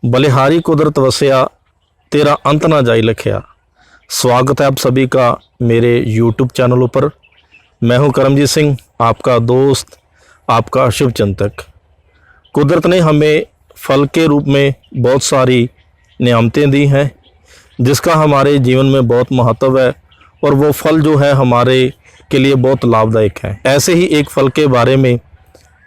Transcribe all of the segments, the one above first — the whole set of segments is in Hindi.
बलिहारी कुदरत वसिया तेरा अंत ना जाई लखिया। स्वागत है आप सभी का मेरे यूट्यूब चैनलों पर। मैं हूं करमजीत सिंह, आपका दोस्त, आपका शुभचिंतक। कुदरत ने हमें फल के रूप में बहुत सारी नियामतें दी हैं जिसका हमारे जीवन में बहुत महत्व है और वो फल जो है हमारे के लिए बहुत लाभदायक है। ऐसे ही एक फल के बारे में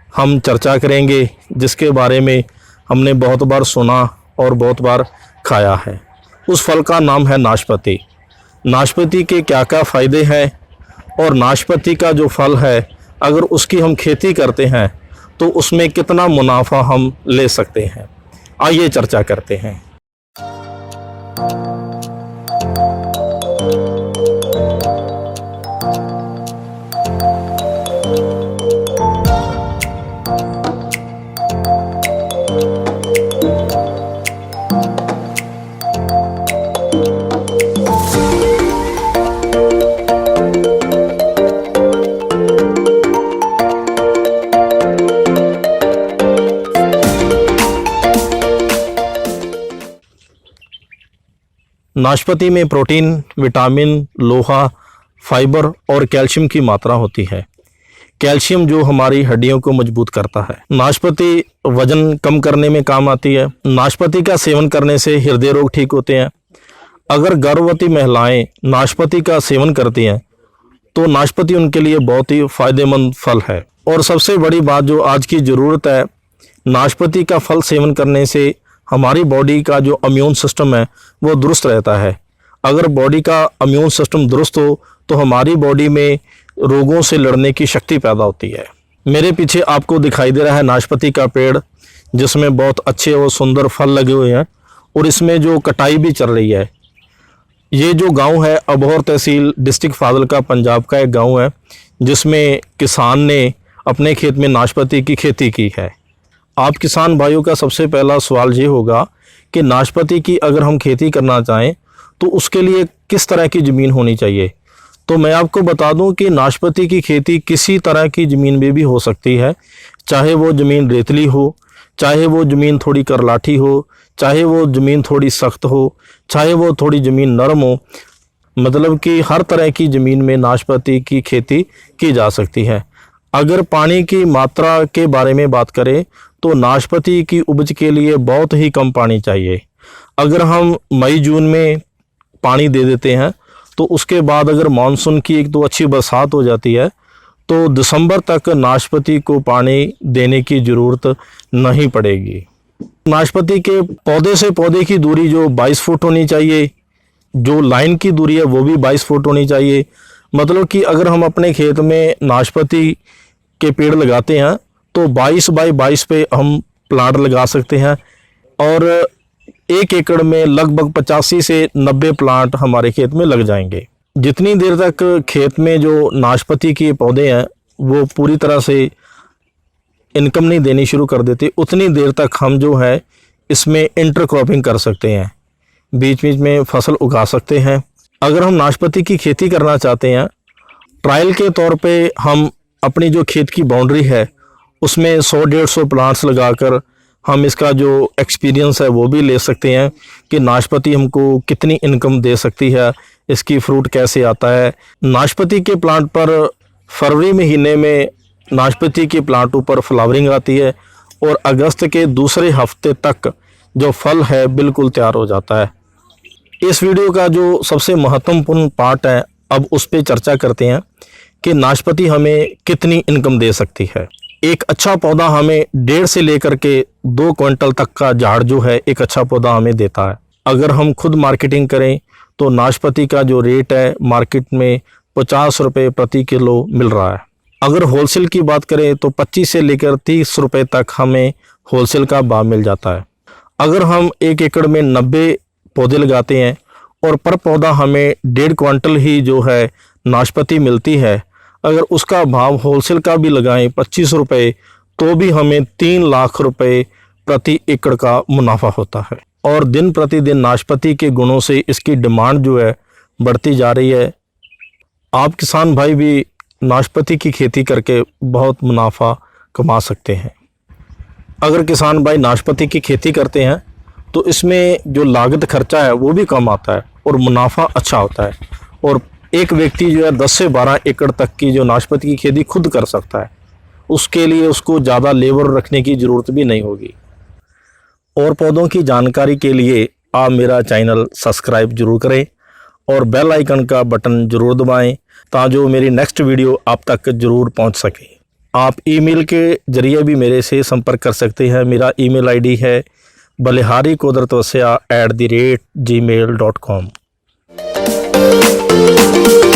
हम चर्चा करेंगे जिसके बारे में हमने बहुत बार सुना और बहुत बार खाया है। उस फल का नाम है नाशपाती। नाशपाती के क्या क्या फ़ायदे हैं और नाशपाती का जो फल है अगर उसकी हम खेती करते हैं तो उसमें कितना मुनाफा हम ले सकते हैं, आइए चर्चा करते हैं। नाशपाती में प्रोटीन, विटामिन, लोहा, फाइबर और कैल्शियम की मात्रा होती है। कैल्शियम जो हमारी हड्डियों को मजबूत करता है। नाशपाती वजन कम करने में काम आती है। नाशपाती का सेवन करने से हृदय रोग ठीक होते हैं। अगर गर्भवती महिलाएं नाशपाती का सेवन करती हैं तो नाशपाती उनके लिए बहुत ही फायदेमंद फल है। और सबसे बड़ी बात जो आज की ज़रूरत है, नाशपाती का फल सेवन करने से हमारी बॉडी का जो इम्यून सिस्टम है वो दुरुस्त रहता है। अगर बॉडी का इम्यून सिस्टम दुरुस्त हो तो हमारी बॉडी में रोगों से लड़ने की शक्ति पैदा होती है। मेरे पीछे आपको दिखाई दे रहा है नाशपाती का पेड़ जिसमें बहुत अच्छे और सुंदर फल लगे हुए हैं और इसमें जो कटाई भी चल रही है। ये जो गांव है अबोहर तहसील, डिस्ट्रिक्ट फाजिलका, पंजाब का एक गांव है जिसमें किसान ने अपने खेत में नाशपाती की खेती की है। आप किसान भाइयों का सबसे पहला सवाल ये होगा कि नाशपाती की अगर हम खेती करना चाहें तो उसके लिए किस तरह की ज़मीन होनी चाहिए। तो मैं आपको बता दूं कि नाशपाती की खेती किसी तरह की ज़मीन में भी हो सकती है, चाहे वो ज़मीन रेतली हो, चाहे वो ज़मीन थोड़ी करलाठी हो, चाहे वो ज़मीन थोड़ी सख्त हो, चाहे वो थोड़ी ज़मीन नरम हो। मतलब कि हर तरह की ज़मीन में नाशपाती की खेती की जा सकती है। अगर पानी की मात्रा के बारे में बात करें तो नाशपाती की उपज के लिए बहुत ही कम पानी चाहिए। अगर हम मई जून में पानी दे देते हैं तो उसके बाद अगर मानसून की एक तो अच्छी बरसात हो जाती है तो दिसंबर तक नाशपाती को पानी देने की ज़रूरत नहीं पड़ेगी। नाशपाती के पौधे से पौधे की दूरी जो 22 फुट होनी चाहिए, जो लाइन की दूरी है वो भी 22 फुट होनी चाहिए। मतलब कि अगर हम अपने खेत में नाशपाती के पेड़ लगाते हैं तो 22 बाई 22 पे हम प्लांट लगा सकते हैं और 1 एकड़ में लगभग 85 से 90 प्लांट हमारे खेत में लग जाएंगे। जितनी देर तक खेत में जो नाशपाती के पौधे हैं वो पूरी तरह से इनकम नहीं देनी शुरू कर देते उतनी देर तक हम जो है इसमें इंटरक्रॉपिंग कर सकते हैं, बीच बीच में फसल उगा सकते हैं। अगर हम नाशपाती की खेती करना चाहते हैं, ट्रायल के तौर पे हम अपनी जो खेत की बाउंड्री है उसमें 100-150 प्लांट्स लगाकर हम इसका जो एक्सपीरियंस है वो भी ले सकते हैं कि नाशपाती हमको कितनी इनकम दे सकती है, इसकी फ्रूट कैसे आता है। नाशपाती के प्लांट पर फरवरी महीने में नाशपाती के प्लांटों पर फ्लावरिंग आती है और अगस्त के दूसरे हफ्ते तक जो फल है बिल्कुल तैयार हो जाता है। इस वीडियो का जो सबसे महत्वपूर्ण पार्ट है अब उस पर चर्चा करते हैं कि नाशपाती हमें कितनी इनकम दे सकती है। एक अच्छा पौधा हमें 1.5 से लेकर के 2 क्विंटल तक का झाड़ जो है एक अच्छा पौधा हमें देता है। अगर हम खुद मार्केटिंग करें तो नाशपाती का जो रेट है मार्केट में 50 रुपये प्रति किलो मिल रहा है। अगर होलसेल की बात करें तो 25 से लेकर 30 रुपये तक हमें होलसेल का भाव मिल जाता है। अगर हम 1 एकड़ में 90 पौधे लगाते हैं और पर पौधा हमें 1.5 क्विंटल ही जो है नाशपाती मिलती है, अगर उसका भाव होलसेल का भी लगाएं 25 रुपये तो भी हमें 3 लाख रुपए प्रति एकड़ का मुनाफा होता है। और दिन प्रतिदिन नाशपाती के गुणों से इसकी डिमांड जो है बढ़ती जा रही है। आप किसान भाई भी नाशपाती की खेती करके बहुत मुनाफा कमा सकते हैं। अगर किसान भाई नाशपाती की खेती करते हैं तो इसमें जो लागत खर्चा है वो भी कम आता है और मुनाफा अच्छा होता है। और एक व्यक्ति जो है 10 से 12 एकड़ तक की जो नाशपाती की खेती खुद कर सकता है, उसके लिए उसको ज़्यादा लेबर रखने की ज़रूरत भी नहीं होगी। और पौधों की जानकारी के लिए आप मेरा चैनल सब्सक्राइब जरूर करें और बेल आइकन का बटन ज़रूर दबाएं ताकि जो मेरी नेक्स्ट वीडियो आप तक ज़रूर पहुंच सके। आप ईमेल के ज़रिए भी मेरे से संपर्क कर सकते हैं। मेरा ईमेल आईडी है baliharikodratwasya@gmail.com।